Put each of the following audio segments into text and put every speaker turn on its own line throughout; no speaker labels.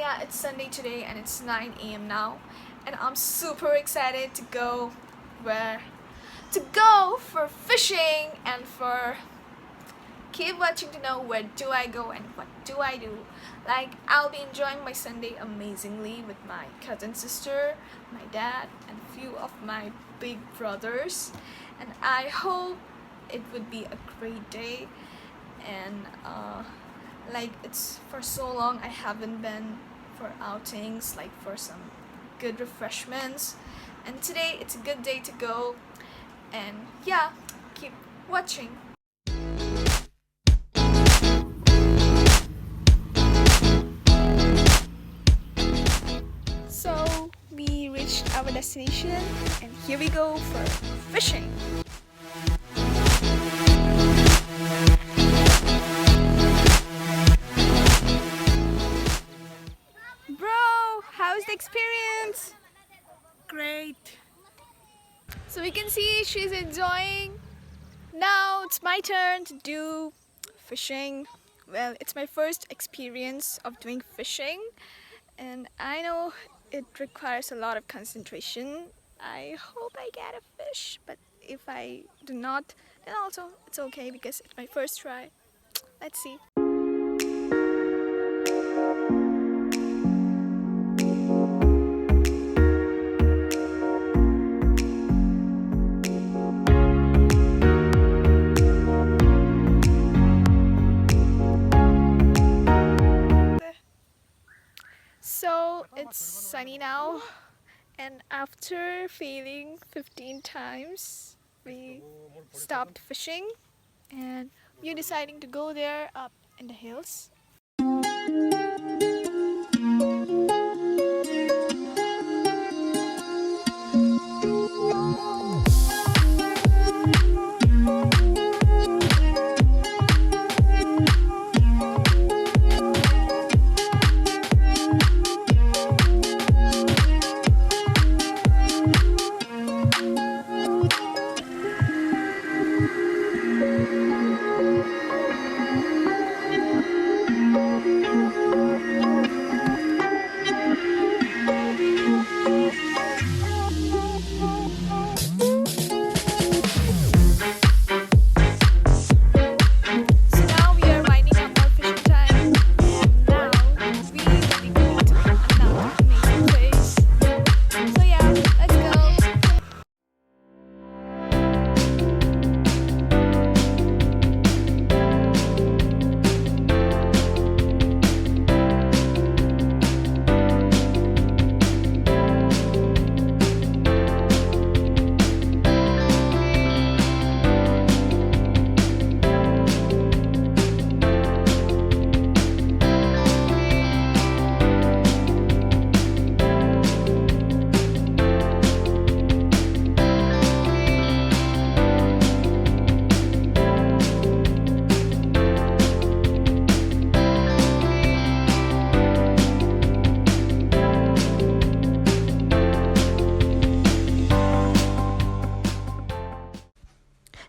yeah, it's Sunday today and it's 9 a.m. now, and I'm super excited to go for fishing and for keep watching to know where do I go and what do I do. Like, I'll be enjoying my Sunday amazingly with my cousin sister, my dad, and a few of my big brothers, and I hope it would be a great day. And like, it's for so long I haven't been for outings, like for some good refreshments, and today it's a good day to go. And yeah, keep watching. So we reached our destination and here we go for fishing. Bro, how's the experience?
Great.
So we can see she's enjoying. Now it's my turn to do fishing. Well, it's my first experience of doing fishing, and I know it requires a lot of concentration. I hope I get a fish, but if I do not, then also it's okay because it's my first try. Let's see. So it's sunny now, and after failing 15 times, we stopped fishing and we're deciding to go there up in the hills.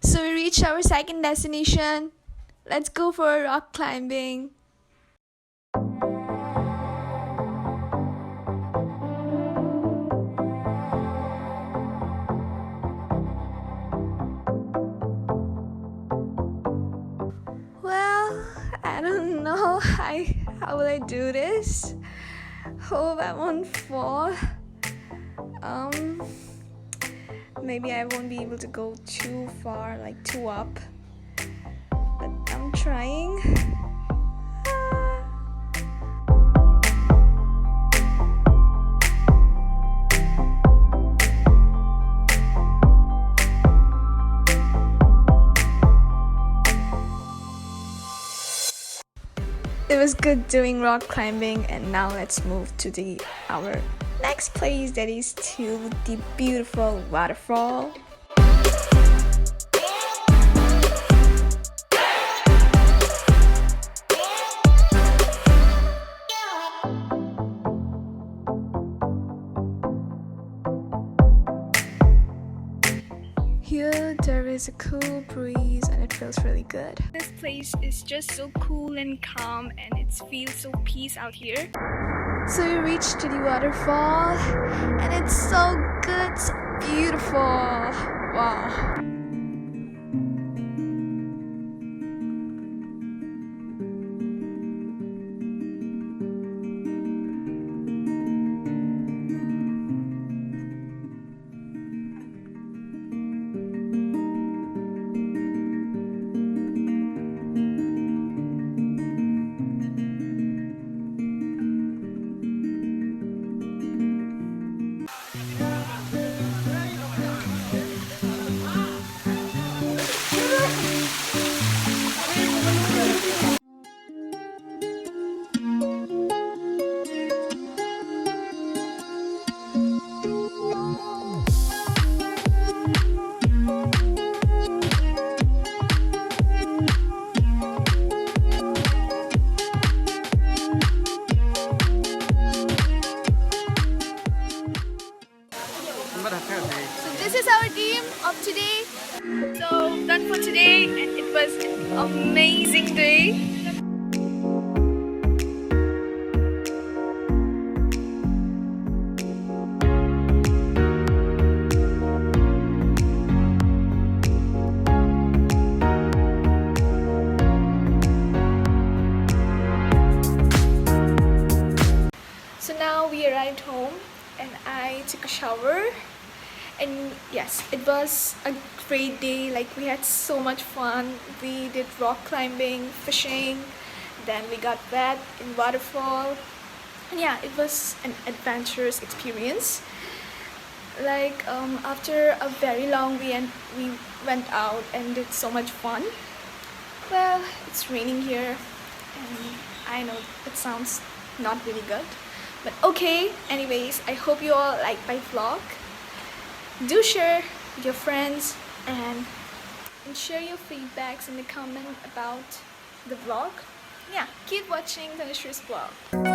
So we reached our second destination. Let's go for rock climbing. Well, I don't know how will I do this. Hope I won't fall. Maybe I won't be able to go too far, like too up, but I'm trying. It was good doing rock climbing, and now let's move to our next place, that is to the beautiful waterfall. Here there is a cool breeze and it feels really good. This place is just so cool and calm, and it feels so peace out here. So we reached to the waterfall and it's so good, so beautiful. Wow. So this is our team of today. So done for today, and it was an amazing day. So now we arrived home and I took a shower, and yes, it was a great day. Like, we had so much fun. We did rock climbing, fishing, then we got wet in waterfall, and yeah, it was an adventurous experience. Like, after a very long weekend, we went out and did so much fun. Well, it's raining here and I know it sounds not really good, but okay. Anyways, I hope you all like my vlog. Do share with your friends and share your feedbacks in the comment about the vlog. Yeah, keep watching Tanusree's vlog.